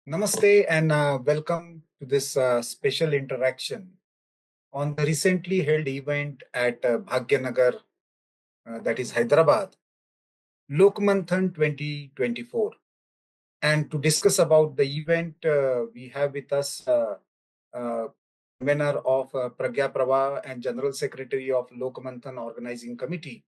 Namaste and welcome to this special interaction on the recently held event at Bhagyanagar, that is Hyderabad, Lokmanthan 2024. And to discuss about the event, we have with us convener of Pragya Prabha and General Secretary of Lokmanthan Organizing Committee,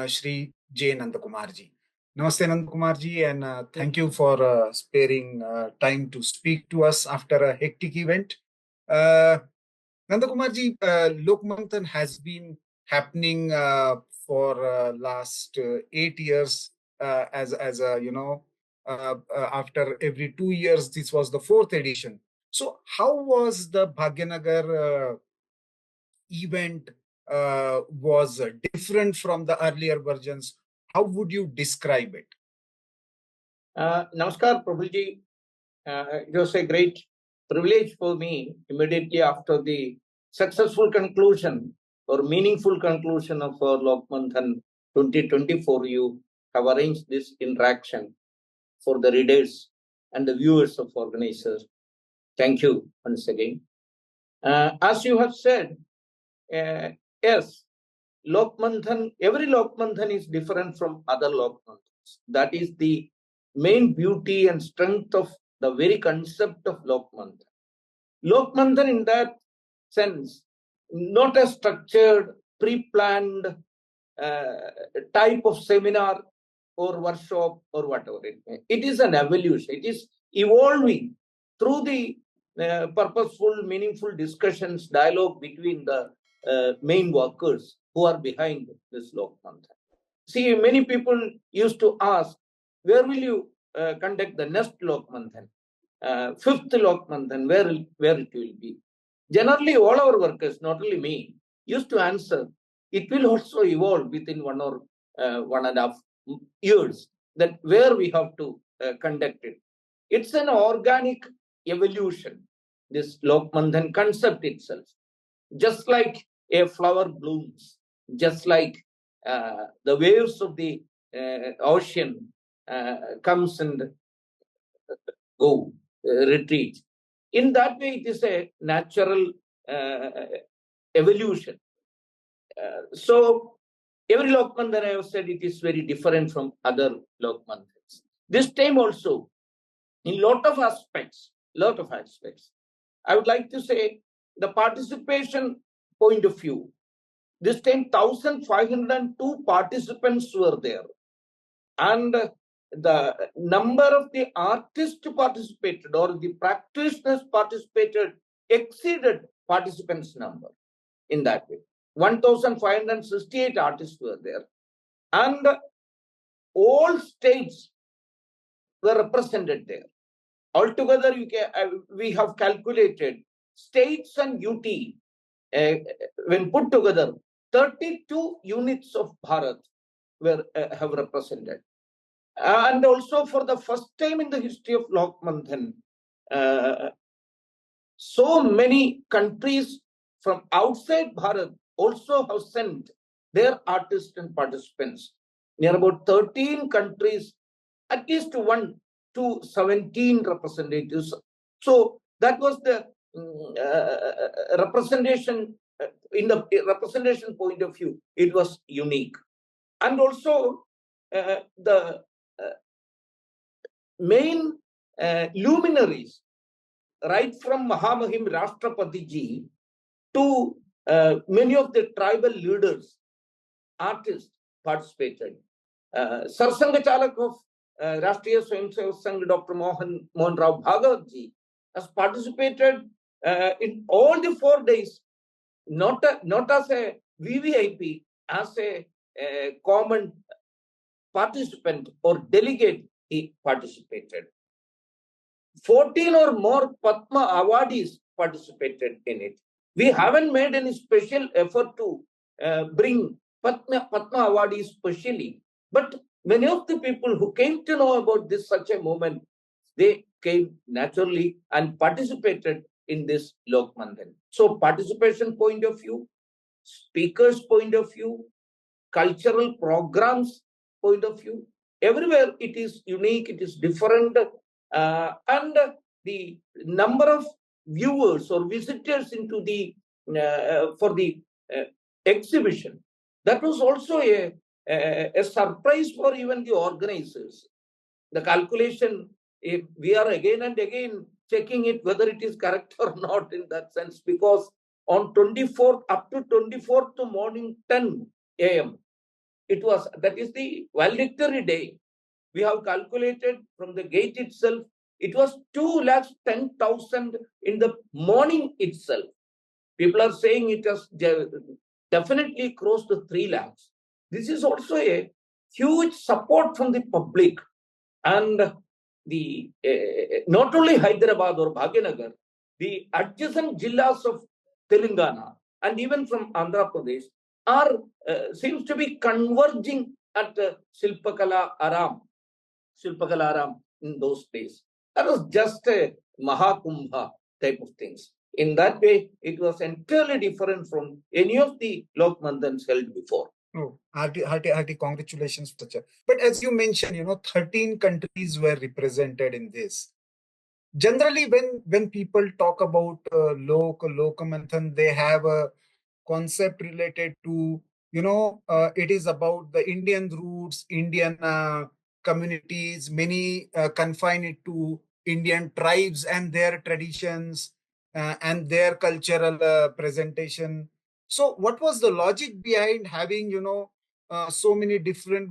Shri J Nandakumar ji. Namaste Nandakumar ji, and thank you for sparing time to speak to us after a hectic event. Nandakumar ji, Lokmanthan has been happening for last 8 years as a after every 2 years. This was the 4th edition. So how was the Bhagyanagar event was different from the earlier versions? How would you describe it? Namaskar, Prabhuji. It was a great privilege for me immediately after the successful conclusion or meaningful conclusion of our Lokmanthan 2024. You have arranged this interaction for the readers and the viewers of organizers. Thank you once again. As you have said, yes, Lokmanthan, every Lokmanthan is different from other Lokmanthans. That is the main beauty and strength of the very concept of Lokmanthan. Lokmanthan in that sense, not a structured, pre-planned type of seminar or workshop or whatever. It is an evolution. It is evolving through the purposeful, meaningful discussions, dialogue between the main workers who are behind this Lokmanthan. See, many people used to ask, where will you conduct the next Lokmanthan? 5th Lokmanthan, where it will be? Generally, all our workers, not only me, used to answer, it will also evolve within 1 or 1.5 years, that where we have to conduct it. It's an organic evolution, this Lokmanthan concept itself. Just like a flower blooms, just like the waves of the ocean comes and go, retreat. In that way, it is a natural evolution. So every Lokmanthan, I have said, it is very different from other Lokmanthans. This time also, in lot of aspects, I would like to say the participation point of view. This time, 1,502 participants were there. And the number of the artists participated or the practitioners participated exceeded participants' number in that way. 1,568 artists were there. And all states were represented there. Altogether, we have calculated states and UT, when put together, 32 units of Bharat have represented. And also for the first time in the history of Lokmanthan, so many countries from outside Bharat also have sent their artists and participants. Near about 13 countries, at least 1 to 17 representatives. So that was the representation. In the representation point of view, it was unique. And also the main luminaries, right from Mahamahim Rashtrapati ji to many of the tribal leaders, artists participated. Sarsanga Chalak of Rashtriya Swayamsevak Sangh, Dr. Mohan Rao Bhagavat ji, has participated in all the 4 days, not as a VVIP, as a common participant or delegate. He participated. 14 or more Padma awardees participated in it. We haven't made any special effort to bring Padma awardees specially, but many of the people who came to know about this such a moment, they came naturally and participated in this Lokmanthan. So participation point of view, speakers point of view, cultural programs point of view, everywhere it is unique, it is different, and the number of viewers or visitors into the for the exhibition. That was also a surprise for even the organizers. The calculation, if we are again and again checking it whether it is correct or not in that sense, because on 24th up to 24th to morning 10 a.m. it was, that is the valedictory day. We have calculated from the gate itself, it was 2,10,000 in the morning itself. People are saying it has definitely crossed the 3 lakhs. This is also a huge support from the public. And the not only Hyderabad or Bhagyanagar, the adjacent jillas of Telangana and even from Andhra Pradesh are seems to be converging at Shilpakala Aram in those days. That was just a Mahakumbha type of things. In that way, it was entirely different from any of the Lokmanthans held before. Oh, hearty congratulations, Chacha. But as you mentioned, 13 countries were represented in this. Generally, when people talk about Lokmanthan, they have a concept related to, it is about the Indian roots, Indian communities. Many confine it to Indian tribes and their traditions and their cultural presentation. So what was the logic behind having, so many different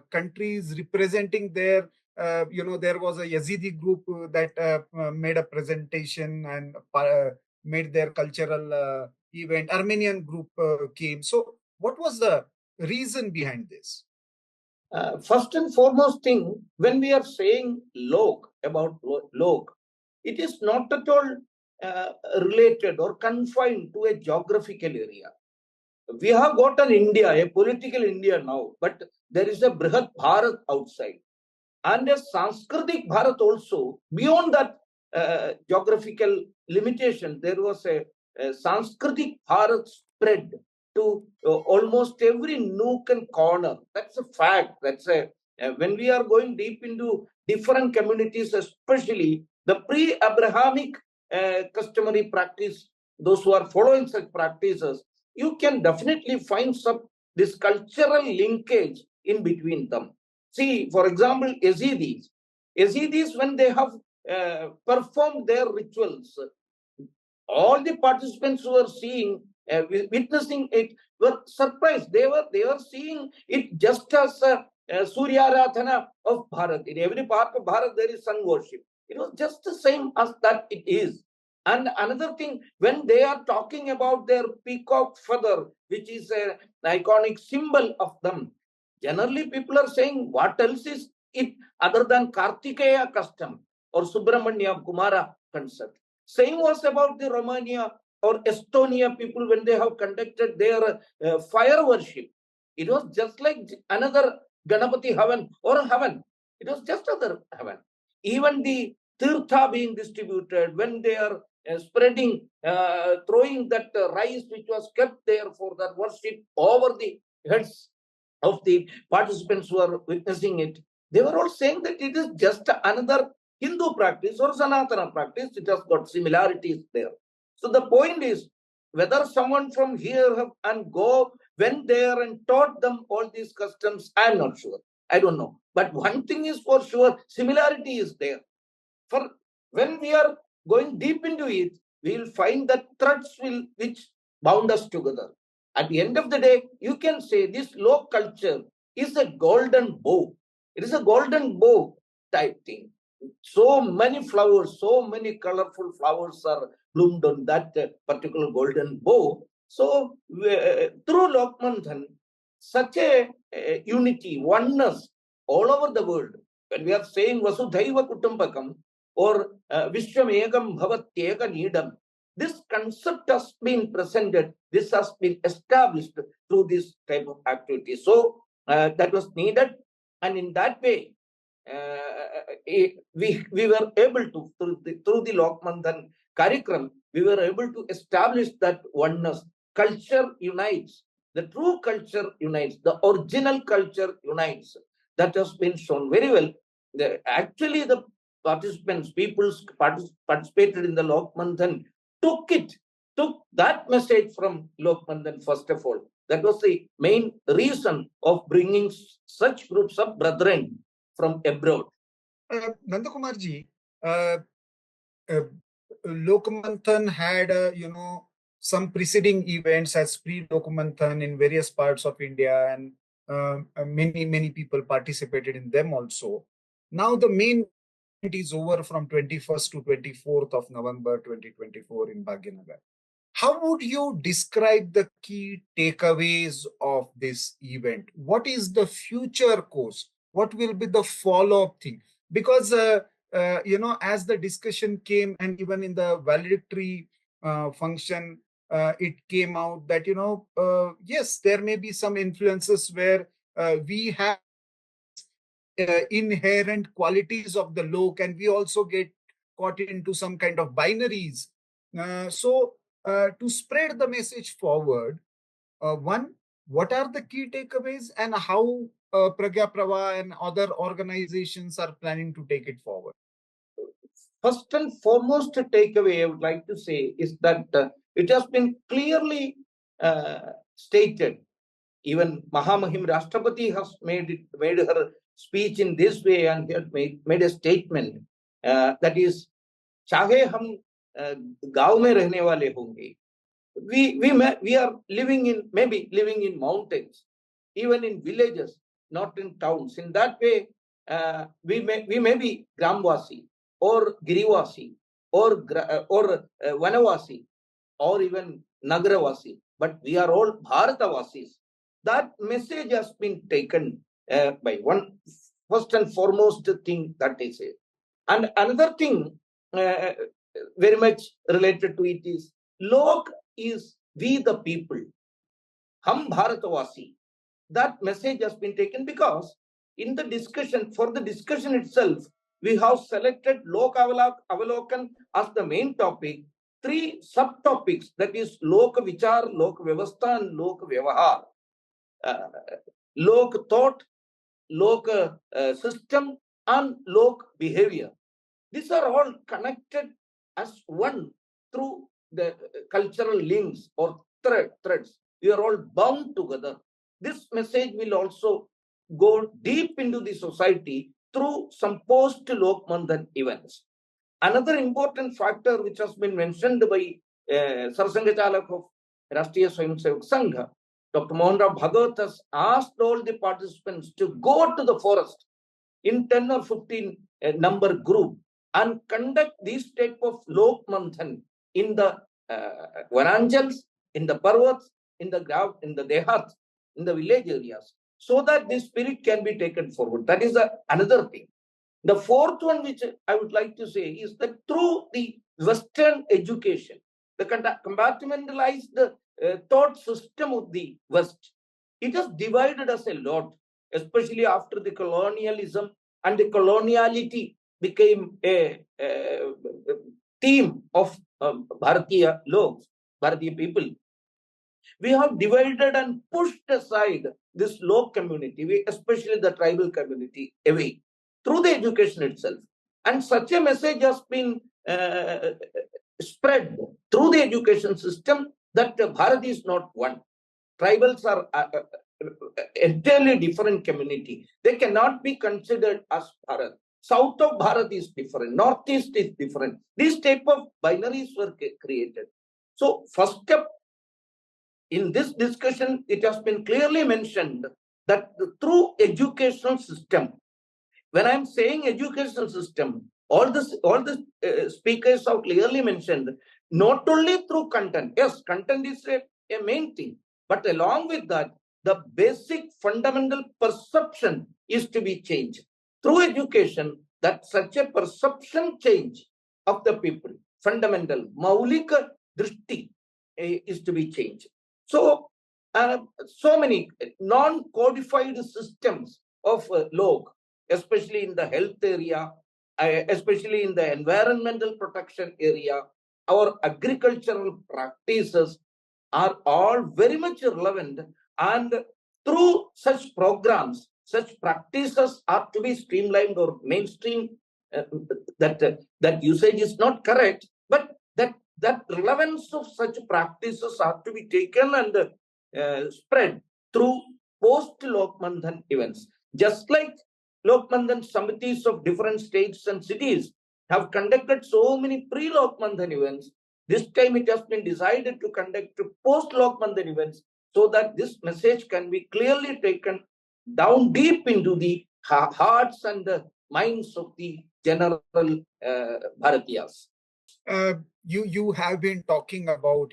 countries representing their, there was a Yazidi group that made a presentation and made their cultural event. Armenian group came. So what was the reason behind this? First and foremost thing, when we are saying about lok, it is not at all related or confined to a geographical area. We have got an India, a political India now, but there is a Brihat Bharat outside. And a Sanskritic Bharat also. Beyond that geographical limitation, there was a Sanskritic Bharat spread to almost every nook and corner. That's a fact. That's when we are going deep into different communities, especially the pre-Abrahamic customary practice, those who are following such practices, you can definitely find this cultural linkage in between them. See, for example, Yazidis, when they have performed their rituals, all the participants who were seeing, witnessing it, were surprised. They were seeing it just as Surya Aradhana of Bharat. In every part of Bharat, there is sun worship. It was just the same as that it is. And another thing, when they are talking about their peacock feather, which is an iconic symbol of them, generally people are saying, what else is it other than Kartikeya custom or Subramanya Kumara concept? Same was about the Romania or Estonia people when they have conducted their fire worship. It was just like another Ganapati heaven or heaven. It was just another heaven. Even the tirtha being distributed, when they are spreading, throwing that rice which was kept there for that worship over the heads of the participants who are witnessing it, they were all saying that it is just another Hindu practice or Sanatana practice. It has got similarities there. So the point is, whether someone from here and went there and taught them all these customs, I'm not sure. I don't know. But one thing is for sure, similarity is there. For when we are going deep into it, we will find that threads which bound us together. At the end of the day, you can say this low culture is a golden bow. It is a golden bow type thing. So many flowers, so many colorful flowers are bloomed on that particular golden bow. So through Lokmanthan, such a unity, oneness all over the world. When we are saying Vasudhaiva Kutumbakam or Vishwamegam Bhavatyega Needam, this concept has been presented, this has been established through this type of activity. So that was needed, and in that way, we were able to, through the Lokmanthan Karikram, we were able to establish that oneness. Culture unites. The true culture unites. The original culture unites. That has been shown very well. Actually, the participants, participated in the Lokmanthan, took that message from Lokmanthan first of all. That was the main reason of bringing such groups of brethren from abroad. Nandakumarji, Lokmanthan had, some preceding events as pre-Lokmanthan in various parts of India, and many people participated in them also. Now the main event is over from 21st to 24th of November 2024 in Bhagyanagar. How would you describe the key takeaways of this event? What is the future course? What will be the follow-up thing? Because, as the discussion came, and even in the valedictory function, it came out that, yes, there may be some influences where we have inherent qualities of the lok, and we also get caught into some kind of binaries. To spread the message forward, one, what are the key takeaways, and how Pragya Prava and other organizations are planning to take it forward? First and foremost takeaway I would like to say is that it has been clearly stated. Even Mahamahim Rashtrapati has made her speech in this way, and he had made a statement that is, चाहे हम गांव में रहने वाले होंगे, we are living in mountains, even in villages, not in towns. In that way, we may be Gramvasi or Girivasi or Vanavasi or even Nagaravasi, but we are all Bharatavasis. That message has been taken by one first and foremost thing that they say. And another thing very much related to it is, Lok is we the people. Hum Bharatavasi. That message has been taken because in the discussion, for the discussion itself, we have selected Lok Avalokan as the main topic, 3 subtopics, that is Lok Vichar, Lok Vyavastha, and Lok Vyavahar. Lok thought, Lok system, and Lok behavior. These are all connected as one through the cultural links or threads. We are all bound together. This message will also go deep into the society through some post-Lokmanthan events. Another important factor which has been mentioned by Sarsangachalak of Rashtriya Swayamsevak Sangha, Dr. Mohanrao Bhagat, has asked all the participants to go to the forest in 10 or 15 number group and conduct this type of Lokmanthan in the Varanjals, in the Parvats, in the Dehats, in the village areas, so that this spirit can be taken forward. That is another thing. The fourth one, which I would like to say, is that through the Western education, the compartmentalized thought system of the West, it has divided us a lot, especially after the colonialism and the coloniality became a theme of Bharatiya logs, Bharatiya people. We have divided and pushed aside this log community, especially the tribal community, away through the education itself. And such a message has been spread through the education system that Bharat is not one. Tribals are entirely different community. They cannot be considered as Bharat. South of Bharat is different. Northeast is different. These type of binaries were created. So first step in this discussion, it has been clearly mentioned that through educational system, when I'm saying educational system, all the speakers have clearly mentioned, not only through content. Yes, content is a main thing, but along with that, the basic fundamental perception is to be changed. Through education, that such a perception change of the people, fundamental, maulika drishti, is to be changed. So, so many non-codified systems of log, especially in the health area, especially in the environmental protection area, our agricultural practices are all very much relevant. And through such programs, such practices are to be streamlined or mainstream that usage is not correct, but that relevance of such practices are to be taken and spread through post-Lokmanthan events. Just like Lokmanthan Samitis of different states and cities have conducted so many pre-Lokmanthan events, this time it has been decided to conduct post-Lokmanthan events so that this message can be clearly taken down deep into the hearts and the minds of the general Bharatiyas. You have been talking about,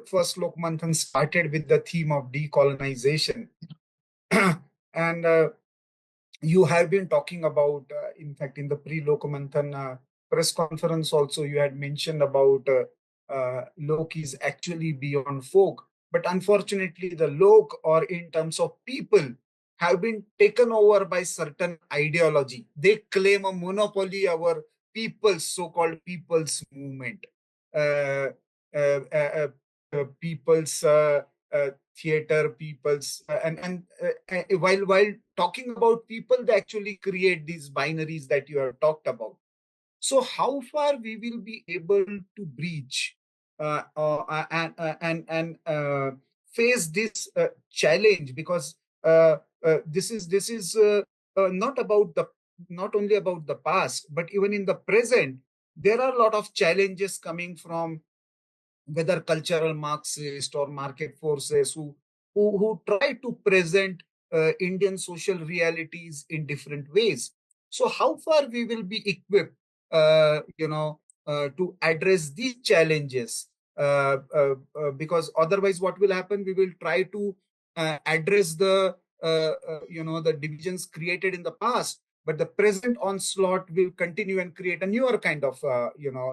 first Lokmanthan started with the theme of decolonization. And you have been talking about, in fact, in the pre-Lokmanthan press conference also, you had mentioned about Lok is actually beyond folk. But unfortunately, the Lok, or in terms of people, have been taken over by certain ideology. They claim a monopoly over people's, so-called people's movement. Uh, people's theater, people's while talking about people, they actually create these binaries that you have talked about. So how far we will be able to breach and face this challenge, because this is not only about the past, but even in the present there are a lot of challenges coming from whether cultural Marxist or market forces who try to present Indian social realities in different ways. So how far we will be equipped, to address these challenges? Because otherwise, what will happen? We will try to address the divisions created in the past, but the present onslaught will continue and create a newer kind of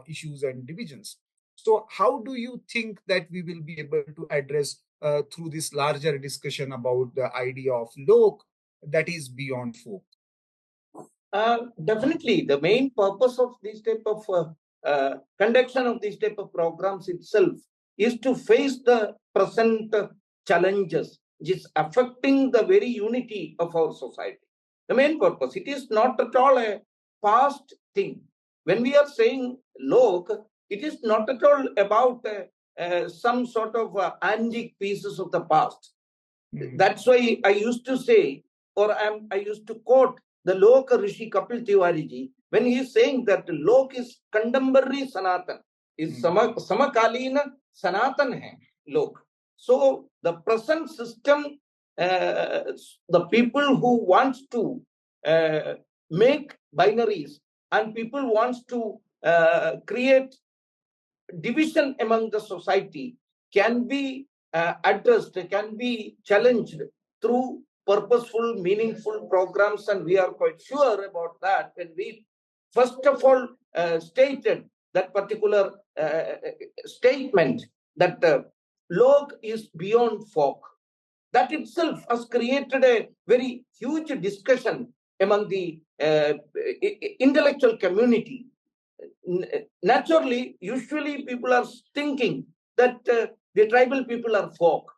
issues and divisions. So how do you think that we will be able to address through this larger discussion about the idea of Lok that is beyond folk? Definitely, the main purpose of this type of conduction of this type of programs itself is to face the present challenges which is affecting the very unity of our society. The main purpose, it is not at all a past thing. When we are saying Lok, it is not at all about some sort of antique pieces of the past. That's why I used to say, or I used to quote the Lok Rishi Kapil Tiwari ji, when he is saying that Lok is contemporary Sanatan, is Samakalina Sanatan hai, Lok. So the present system, the people who want to make binaries and people wants to create division among the society can be addressed, can be challenged through purposeful, meaningful programs, and we are quite sure about that when we first of all stated that particular statement that Lok is beyond folk. That itself has created a very huge discussion among the intellectual community. Naturally, usually people are thinking that the tribal people are folk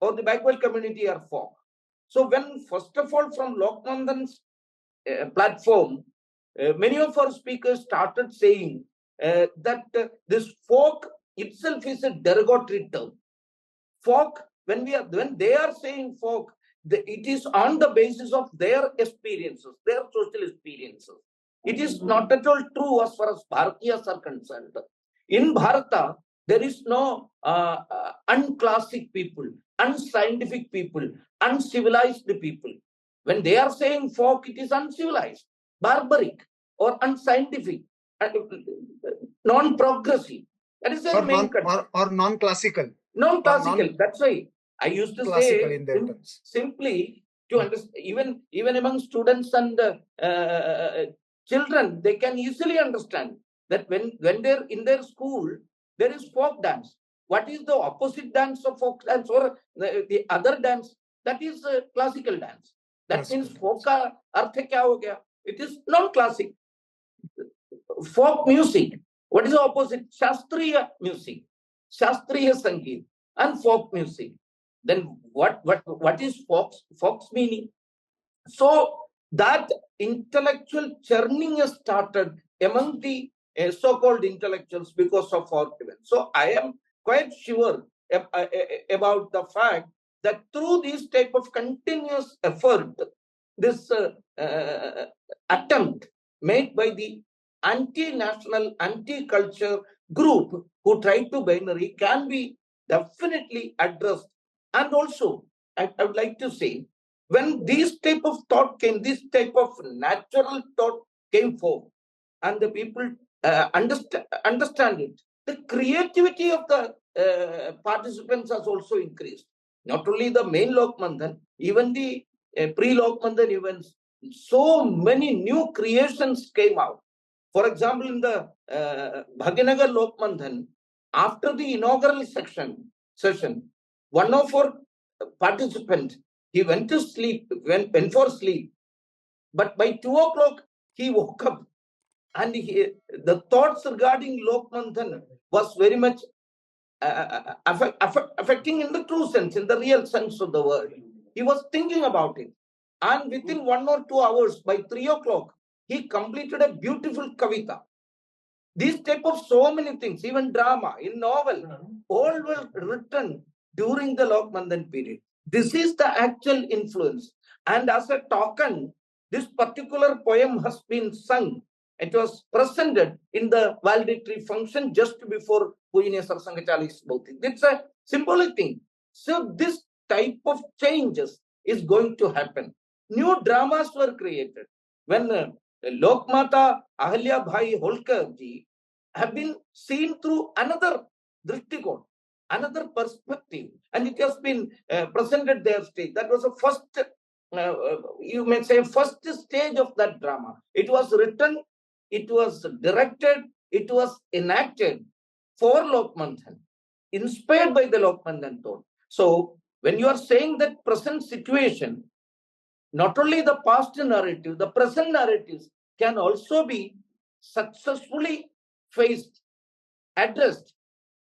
or the backward community are folk. So when, first of all, from Lokmanthan's platform, many of our speakers started saying that this folk itself is a derogatory term. Folk, when they are saying folk, it is on the basis of their experiences, their social experiences. It is not at all true as far as Bharatiyas are concerned. In Bharata, there is no unclassic people, unscientific people, uncivilized people. When they are saying folk, it is uncivilized, barbaric, or unscientific, non-progressive. That is their main or non-classical. Non-classical. That's why I used to say in their terms. Simply to understand, even among students and children, they can easily understand that when they're in their school, there is folk dance. What is the opposite dance of folk dance or the other dance? That is classical dance. That means folk ka artha kya ho gaya? It is non-classic. Folk music. What is the opposite? Shastriya music, Shastriya Sangeet, and folk music. Then what is folk's meaning? So that intellectual churning has started among the so-called intellectuals because of our event. So I am quite sure about the fact that through this type of continuous effort, this attempt made by the anti-national, anti-culture group who try to binary can be definitely addressed. And also, I would like to say, when this type of thought came, this type of natural thought came forth, and the people understand it, the creativity of the participants has also increased. Not only the main Lokmanthan, even the pre-Lokmanthan events, so many new creations came out. For example, in the Bhaginagar Lokmanthan, after the inaugural session, one of our participants, he went to sleep, went for sleep. But by 2 o'clock, he woke up, and the thoughts regarding Lokmanthan was very much affecting in the true sense, in the real sense of the word. He was thinking about it. And within 1 or 2 hours, by 3 o'clock, he completed a beautiful kavita. These type of so many things, even drama, in novel, all were written during the Lokmanthan period. This is the actual influence. And as a token, this particular poem has been sung. It was presented in the valedictory function just before Pujaniya Sarsangachali's Bhautik. It's a symbolic thing. So this type of changes is going to happen. New dramas were created. When Lokmata Ahalya Bhai Holkar ji have been seen through another drishtikon, another perspective, and it has been presented there stage. That was the first, you may say, first stage of that drama. It was written, it was directed, it was enacted for Lokmanthan, inspired by the Lokmanthan thought. So when you are saying that present situation, not only the past narrative, the present narratives can also be successfully faced, addressed,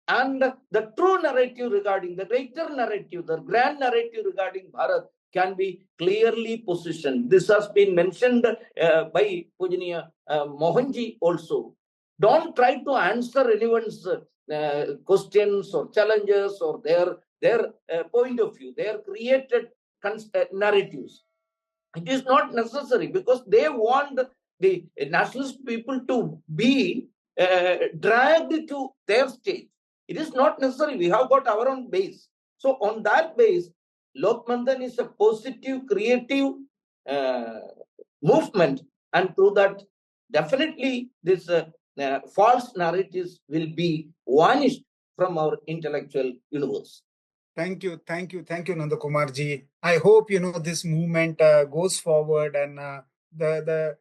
and the true narrative regarding the greater narrative, the grand narrative regarding Bharat can be clearly positioned. This has been mentioned by Pujaniya Mohanji also. Don't try to answer anyone's questions or challenges or their point of view, their created narratives. It is not necessary, because they want the nationalist people to be dragged to their state. It is not necessary. We have got our own base. So on that base, Lokmanthan is a positive, creative movement, and through that, definitely this false narratives will be vanished from our intellectual universe. Thank you, Nandakumar ji. I hope this movement goes forward, and the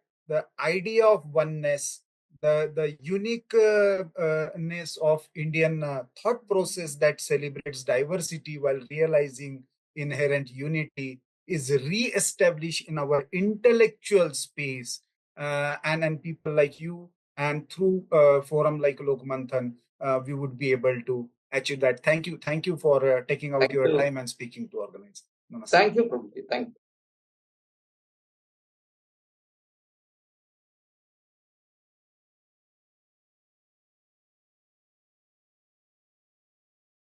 idea of oneness, the uniqueness of Indian thought process that celebrates diversity while realizing inherent unity is re-established in our intellectual space, and people like you, and through forum like Lokmanthan, we would be able to achieve that. Thank you for taking out your time and speaking to organize. Namaste. Thank you, Prabhuji. Thank you.